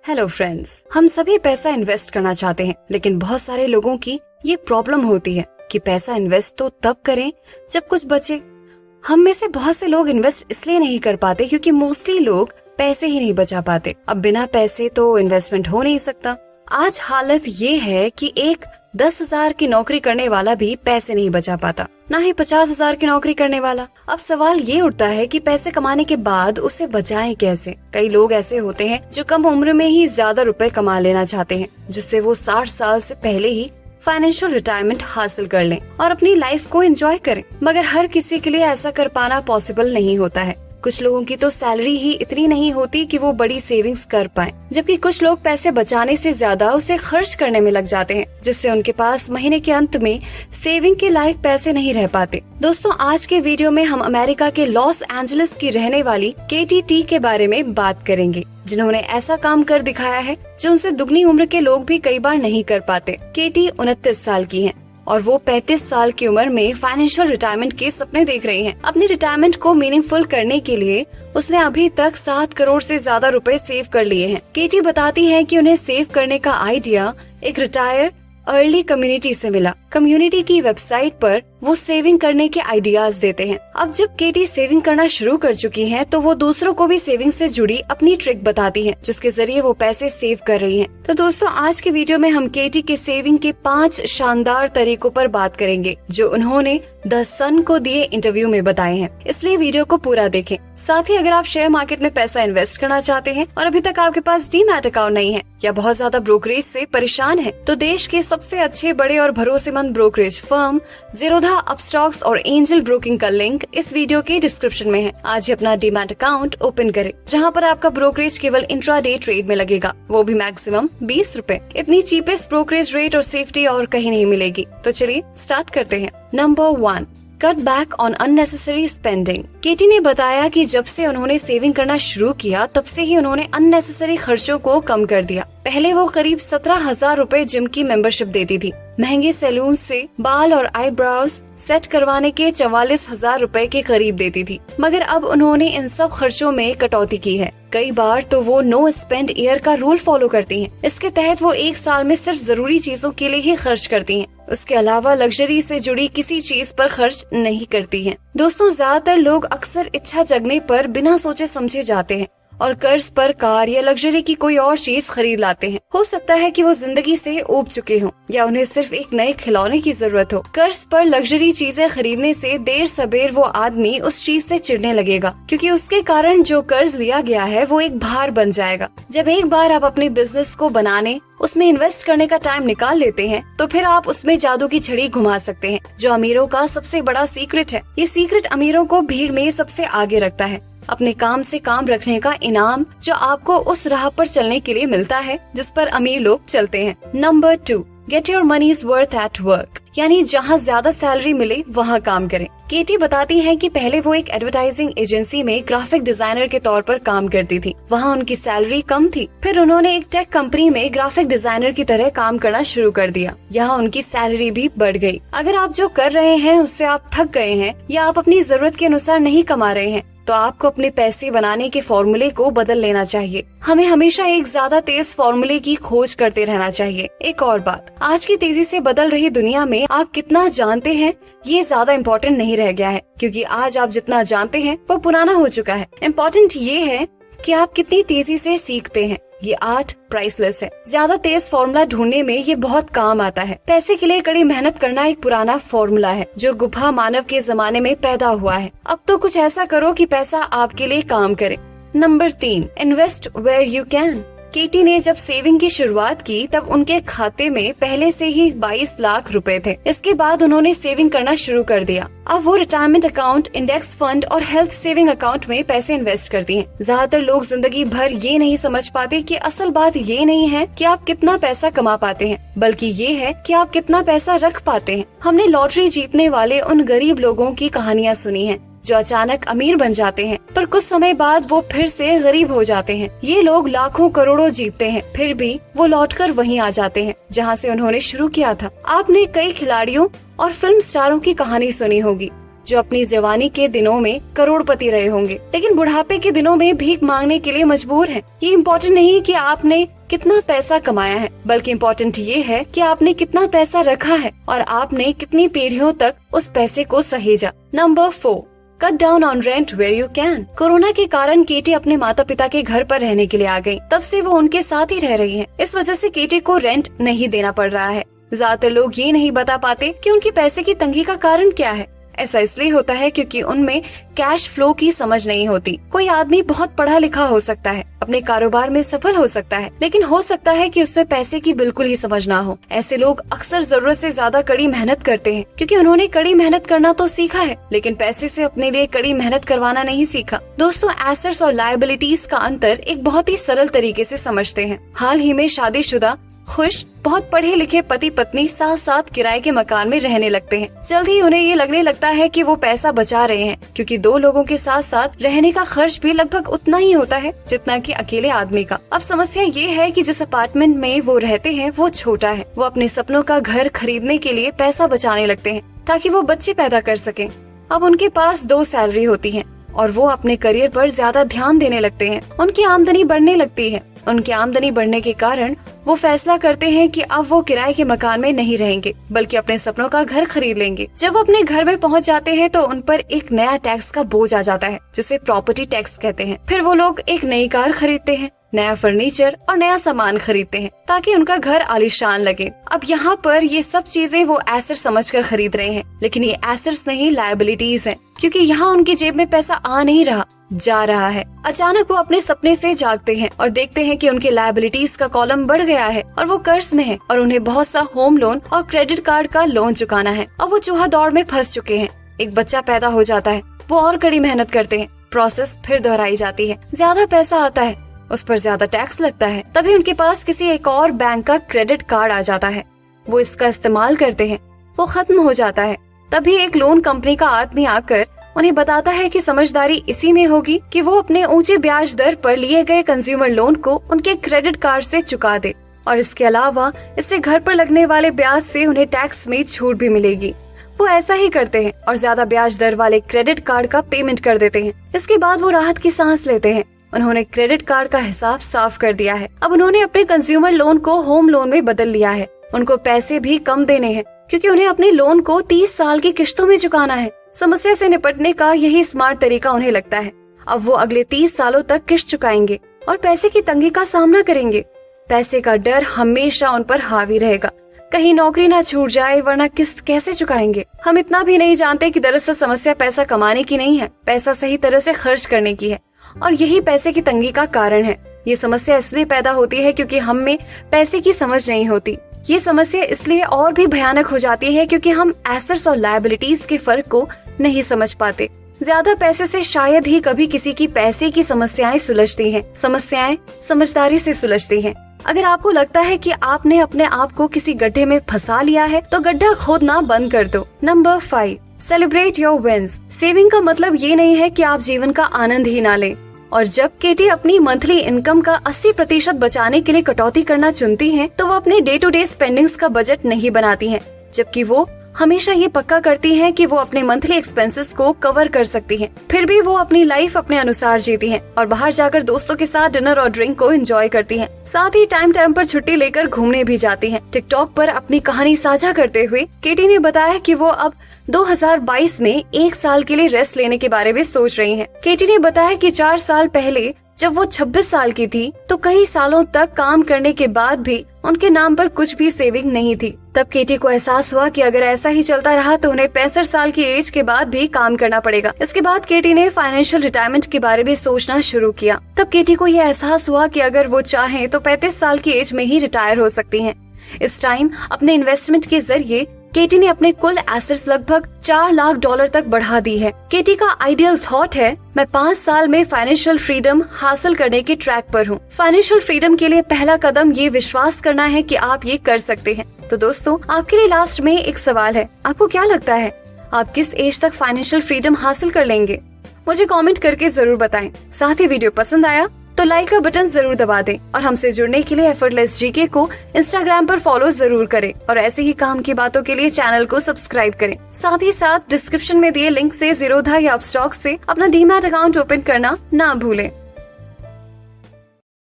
Hello friends, हम सभी पैसा इन्वेस्ट करना चाहते हैं, लेकिन बहुत सारे लोगों की ये प्रॉब्लम होती है कि पैसा इन्वेस्ट तो तब करें जब कुछ बचे। हम में से बहुत से लोग इन्वेस्ट इसलिए नहीं कर पाते क्योंकि मोस्टली लोग पैसे ही नहीं बचा पाते। अब बिना पैसे तो इन्वेस्टमेंट हो नहीं सकता। आज हालत ये है कि एक 10,000 की नौकरी करने वाला भी पैसे नहीं बचा पाता, ना ही 50,000 की नौकरी करने वाला। अब सवाल ये उठता है कि पैसे कमाने के बाद उसे बचाएं कैसे। कई लोग ऐसे होते हैं जो कम उम्र में ही ज्यादा रुपए कमा लेना चाहते हैं, जिससे वो 60 साल से पहले ही फाइनेंशियल रिटायरमेंट हासिल कर लें और अपनी लाइफ को एंजॉय करें। मगर हर किसी के लिए ऐसा कर पाना पॉसिबल नहीं होता है। कुछ लोगों की तो सैलरी ही इतनी नहीं होती कि वो बड़ी सेविंग्स कर पाएं, जबकि कुछ लोग पैसे बचाने से ज्यादा उसे खर्च करने में लग जाते हैं, जिससे उनके पास महीने के अंत में सेविंग के लायक पैसे नहीं रह पाते। दोस्तों, आज के वीडियो में हम अमेरिका के लॉस एंजलिस की रहने वाली केटी टी के बारे में बात करेंगे, जिन्होंने ऐसा काम कर दिखाया है जो उनसे दुगनी उम्र के लोग भी कई बार नहीं कर पाते। केटी 29 साल की है और वो 35 साल की उम्र में फाइनेंशियल रिटायरमेंट के सपने देख रही हैं। अपने रिटायरमेंट को मीनिंगफुल करने के लिए उसने अभी तक 7 करोड़ से ज्यादा रुपए सेव कर लिए हैं। केटी बताती है कि उन्हें सेव करने का आइडिया एक रिटायर अर्ली कम्युनिटी से मिला। कम्युनिटी की वेबसाइट पर वो सेविंग करने के आइडियाज देते हैं। अब जब केटी सेविंग करना शुरू कर चुकी हैं, तो वो दूसरों को भी सेविंग से जुड़ी अपनी ट्रिक बताती हैं, जिसके जरिए वो पैसे सेव कर रही हैं। तो दोस्तों, आज के वीडियो में हम केटी के सेविंग के 5 शानदार तरीकों पर बात करेंगे, जो उन्होंने द सन को दिए इंटरव्यू में बताए हैं। इसलिए वीडियो को पूरा देखें। साथ ही अगर आप शेयर मार्केट में पैसा इन्वेस्ट करना चाहते हैं और अभी तक आपके पास डीमैट अकाउंट नहीं है या बहुत ज्यादा ब्रोकरेज से परेशान है, तो देश के सबसे अच्छे, बड़े और भरोसेमंद ब्रोकरेज फर्म ज़ीरोधा, अपस्टॉक्स और एंजल ब्रोकिंग का लिंक इस वीडियो के डिस्क्रिप्शन में है। आज ही अपना डीमैट अकाउंट ओपन करें, जहां पर आपका ब्रोकरेज केवल इंट्राडे ट्रेड में लगेगा, वो भी मैक्सिमम 20 रुपए। इतनी चीपेस्ट ब्रोकरेज रेट और सेफ्टी और कहीं नहीं मिलेगी। तो चलिए स्टार्ट करते हैं। Number 1, cut back on unnecessary spending. Katie ने बताया कि जब से उन्होंने सेविंग करना शुरू किया, तब से ही उन्होंने अननेसेसरी खर्चों को कम कर दिया। पहले वो करीब 17,000 रुपए जिम की मेंबरशिप देती थी। महंगे सैलून से बाल और आईब्रोज सेट करवाने के 44,000 रुपए के करीब देती थी। मगर अब उन्होंने इन सब खर्चों में कटौती की है। कई बार तो वो नो स्पेंड ईयर का रूल फॉलो करती हैं। इसके तहत वो एक साल में सिर्फ जरूरी चीजों के लिए ही खर्च करती हैं। उसके अलावा लग्जरी से जुड़ी किसी चीज पर खर्च नहीं करती हैं। दोस्तों, ज्यादातर लोग अक्सर इच्छा जगने पर बिना सोचे समझे जाते हैं और कर्ज पर कार या लग्जरी की कोई और चीज खरीद लाते हैं। हो सकता है कि वो जिंदगी से ऊब चुके हों या उन्हें सिर्फ एक नए खिलौने की जरूरत हो। कर्ज पर लग्जरी चीजें खरीदने से देर सबेर वो आदमी उस चीज से चिढ़ने लगेगा, क्योंकि उसके कारण जो कर्ज लिया गया है वो एक भार बन जाएगा। जब एक बार आप अपने बिजनेस को बनाने, उसमें इन्वेस्ट करने का टाइम निकाल लेते हैं, तो फिर आप उसमें जादू की छड़ी घुमा सकते हैं, जो अमीरों का सबसे बड़ा सीक्रेट है। ये सीक्रेट अमीरों को भीड़ में सबसे आगे रखता है। अपने काम से काम रखने का इनाम, जो आपको उस राह पर चलने के लिए मिलता है जिस पर अमीर लोग चलते हैं। Number 2, get your money's worth at work, यानी जहाँ ज्यादा सैलरी मिले वहाँ काम करें। केटी बताती हैं कि पहले वो एक एडवर्टाइजिंग एजेंसी में ग्राफिक डिजाइनर के तौर पर काम करती थी। वहाँ उनकी सैलरी कम थी। फिर उन्होंने एक टेक कंपनी में ग्राफिक डिजाइनर की तरह काम करना शुरू कर दिया। यहाँ उनकी सैलरी भी बढ़ गई। अगर आप जो कर रहे हैं उससे आप थक गए हैं या आप अपनी जरूरत के अनुसार नहीं कमा रहे हैं, तो आपको अपने पैसे बनाने के फॉर्मूले को बदल लेना चाहिए। हमें हमेशा एक ज्यादा तेज फॉर्मूले की खोज करते रहना चाहिए। एक और बात, आज की तेजी से बदल रही दुनिया में आप कितना जानते हैं ये ज्यादा इम्पोर्टेंट नहीं रह गया है, क्योंकि आज आप जितना जानते हैं वो पुराना हो चुका है। इम्पोर्टेंट ये है कि आप कितनी तेजी से सीखते हैं। ये आर्ट प्राइसलेस है। ज्यादा तेज फॉर्मूला ढूंढने में ये बहुत काम आता है। पैसे के लिए कड़ी मेहनत करना एक पुराना फॉर्मूला है, जो गुफा मानव के जमाने में पैदा हुआ है। अब तो कुछ ऐसा करो कि पैसा आपके लिए काम करे। Number 3, invest where you can. Katie ने जब सेविंग की शुरुआत की, तब उनके खाते में पहले से ही 22 लाख रुपए थे। इसके बाद उन्होंने सेविंग करना शुरू कर दिया। अब वो रिटायरमेंट अकाउंट, इंडेक्स फंड और हेल्थ सेविंग अकाउंट में पैसे इन्वेस्ट करती हैं। ज्यादातर लोग जिंदगी भर ये नहीं समझ पाते कि असल बात ये नहीं है कि आप कितना पैसा कमा पाते हैं, बल्कि ये है कि आप कितना पैसा रख पाते हैं। हमने लॉटरी जीतने वाले उन गरीब लोगों की कहानियाँ सुनी है, जो अचानक अमीर बन जाते हैं, पर कुछ समय बाद वो फिर से गरीब हो जाते हैं। ये लोग लाखों करोड़ों जीतते हैं, फिर भी वो लौटकर वहीं आ जाते हैं जहां से उन्होंने शुरू किया था। आपने कई खिलाड़ियों और फिल्म स्टारों की कहानी सुनी होगी, जो अपनी जवानी के दिनों में करोड़पति रहे होंगे, लेकिन बुढ़ापे के दिनों में भीख मांगने के लिए मजबूर हैं। ये इम्पोर्टेंट नहीं कि आपने कितना पैसा कमाया है, बल्कि इम्पोर्टेंट ये है कि आपने कितना पैसा रखा है और आपने कितनी पीढ़ियों तक उस पैसे को सहेजा। Number 4, cut down on rent where you can. Corona के कारण केटी अपने माता पिता के घर पर रहने के लिए आ गई। तब से वो उनके साथ ही रह रही है। इस वजह से केटी को रेंट नहीं देना पड़ रहा है। ज्यादातर लोग ये नहीं बता पाते कि उनकी पैसे की तंगी का कारण क्या है। ऐसा इसलिए होता है क्योंकि उनमें कैश फ्लो की समझ नहीं होती। कोई आदमी बहुत पढ़ा लिखा हो सकता है, अपने कारोबार में सफल हो सकता है, लेकिन हो सकता है कि उसमें पैसे की बिल्कुल ही समझ ना हो। ऐसे लोग अक्सर जरूरत से ज्यादा कड़ी मेहनत करते हैं क्योंकि उन्होंने कड़ी मेहनत करना तो सीखा है, लेकिन पैसे से अपने लिए कड़ी मेहनत करवाना नहीं सीखा। दोस्तों, एसेट्स और लायबिलिटीज का अंतर एक बहुत ही सरल तरीके से समझते हैं। हाल ही में शादीशुदा खुश बहुत पढ़े लिखे पति पत्नी साथ साथ किराए के मकान में रहने लगते हैं। जल्द ही उन्हें ये लगने लगता है कि वो पैसा बचा रहे हैं, क्योंकि 2 लोगों के साथ साथ रहने का खर्च भी लगभग उतना ही होता है जितना कि अकेले आदमी का। अब समस्या ये है कि जिस अपार्टमेंट में वो रहते हैं वो छोटा है। वो अपने सपनों का घर खरीदने के लिए पैसा बचाने लगते हैं ताकि वो बच्चे पैदा कर सकें। अब उनके पास 2 सैलरी होती है और वो अपने करियर पर ज्यादा ध्यान देने लगते हैं। उनकी आमदनी बढ़ने लगती है। उनकी आमदनी बढ़ने के कारण वो फैसला करते हैं कि अब वो किराए के मकान में नहीं रहेंगे, बल्कि अपने सपनों का घर खरीद लेंगे। जब वो अपने घर में पहुंच जाते हैं तो उन पर एक नया टैक्स का बोझ आ जाता है, जिसे प्रॉपर्टी टैक्स कहते हैं। फिर वो लोग एक नई कार खरीदते हैं, नया फर्नीचर और नया सामान खरीदते हैं ताकि उनका घर आलीशान लगे। अब यहाँ पर ये सब चीजें वो एसेट समझकर खरीद रहे हैं, लेकिन ये एसेट्स नहीं, लायबिलिटीज हैं, क्योंकि यहाँ उनकी जेब में पैसा आ नहीं रहा, जा रहा है। अचानक वो अपने सपने से जागते हैं और देखते हैं कि उनके लायबिलिटीज का कॉलम बढ़ गया है और वो कर्ज में है और उन्हें बहुत सा होम लोन और क्रेडिट कार्ड का लोन चुकाना है। और वो चूहा दौड़ में फंस चुके हैं। एक बच्चा पैदा हो जाता है, वो और कड़ी मेहनत करते हैं, प्रोसेस फिर दोहराई जाती है, ज्यादा पैसा आता है, उस पर ज्यादा टैक्स लगता है। तभी उनके पास किसी एक और बैंक का क्रेडिट कार्ड आ जाता है। वो इसका इस्तेमाल करते हैं, वो खत्म हो जाता है। तभी एक लोन कंपनी का आदमी आकर उन्हें बताता है कि समझदारी इसी में होगी कि वो अपने ऊंचे ब्याज दर पर लिए गए कंज्यूमर लोन को उनके क्रेडिट कार्ड से चुका दे, और इसके अलावा इससे घर पर लगने वाले ब्याज से उन्हें टैक्स में छूट भी मिलेगी। वो ऐसा ही करते हैं और ज्यादा ब्याज दर वाले क्रेडिट कार्ड का पेमेंट कर देते हैं। इसके बाद वो राहत की सांस लेते हैं। उन्होंने क्रेडिट कार्ड का हिसाब साफ कर दिया है। अब उन्होंने अपने कंज्यूमर लोन को होम लोन में बदल लिया है। उनको पैसे भी कम देने हैं क्योंकि उन्हें अपने लोन को 30 साल की किश्तों में चुकाना है। समस्या से निपटने का यही स्मार्ट तरीका उन्हें लगता है। अब वो अगले 30 सालों तक किश्त चुकाएंगे और पैसे की तंगी का सामना करेंगे। पैसे का डर हमेशा उन पर हावी रहेगा, कहीं नौकरी ना छूट जाए, वरना किस्त कैसे चुकाएंगे। हम इतना भी नहीं जानते कि दरअसल समस्या पैसा कमाने की नहीं है, पैसा सही तरह से खर्च करने की है, और यही पैसे की तंगी का कारण है। ये समस्या इसलिए पैदा होती है क्योंकि हम में पैसे की समझ नहीं होती। ये समस्या इसलिए और भी भयानक हो जाती है क्योंकि हम एसेट्स और लायबिलिटीज के फर्क को नहीं समझ पाते। ज्यादा पैसे से शायद ही कभी किसी की पैसे की समस्याएं सुलझती हैं। समस्याएं समझदारी से सुलझती हैं। अगर आपको लगता है कि आपने अपने आप को किसी गड्ढे में फंसा लिया है तो गड्ढा खोदना बंद कर दो। Number 5, celebrate your wins. Saving का मतलब ये नहीं है कि आप जीवन का आनंद ही ना लें। और जब केटी अपनी मंथली इनकम का 80% बचाने के लिए कटौती करना चुनती हैं, तो वो अपने डे टू डे स्पेंडिंग्स का बजट नहीं बनाती हैं, जबकि वो हमेशा ये पक्का करती हैं कि वो अपने मंथली एक्सपेंसेस को कवर कर सकती हैं। फिर भी वो अपनी लाइफ अपने अनुसार जीती हैं और बाहर जाकर दोस्तों के साथ डिनर और ड्रिंक को एंजॉय करती हैं। साथ ही टाइम टाइम पर छुट्टी लेकर घूमने भी जाती हैं। टिकटॉक पर अपनी कहानी साझा करते हुए केटी ने बताया कि वो अब 2022 में 1 साल के लिए रेस्ट लेने के बारे में सोच रही हैं। केटी ने बताया कि 4 साल पहले जब वो 26 साल की थी तो कई सालों तक काम करने के बाद भी उनके नाम पर कुछ भी सेविंग नहीं थी। तब केटी को एहसास हुआ कि अगर ऐसा ही चलता रहा तो उन्हें 65 साल की एज के बाद भी काम करना पड़ेगा। इसके बाद केटी ने फाइनेंशियल रिटायरमेंट के बारे में सोचना शुरू किया। तब केटी को यह एहसास हुआ कि अगर वो चाहें तो 35 साल की एज में ही रिटायर हो सकती हैं। इस टाइम अपने इन्वेस्टमेंट के जरिए केटी ने अपने कुल एसेट्स लगभग $4 लाख तक बढ़ा दी है। केटी का आइडियल थॉट है, मैं 5 साल में फाइनेंशियल फ्रीडम हासिल करने के ट्रैक पर हूँ। फाइनेंशियल फ्रीडम के लिए पहला कदम ये विश्वास करना है कि आप ये कर सकते हैं। तो दोस्तों, आपके लिए लास्ट में एक सवाल है, आपको क्या लगता है आप किस एज तक फाइनेंशियल फ्रीडम हासिल कर लेंगे? मुझे कमेंट करके जरूर बताएं। साथ ही वीडियो पसंद आया तो लाइक का बटन जरूर दबा दें और हमसे जुड़ने के लिए एफर्टलेस जीके को इंस्टाग्राम पर फॉलो जरूर करें और ऐसे ही काम की बातों के लिए चैनल को सब्सक्राइब करें। साथ ही साथ डिस्क्रिप्शन में दिए लिंक से जीरोधा या अपस्टॉक से अपना डीमैट अकाउंट ओपन करना ना भूलें।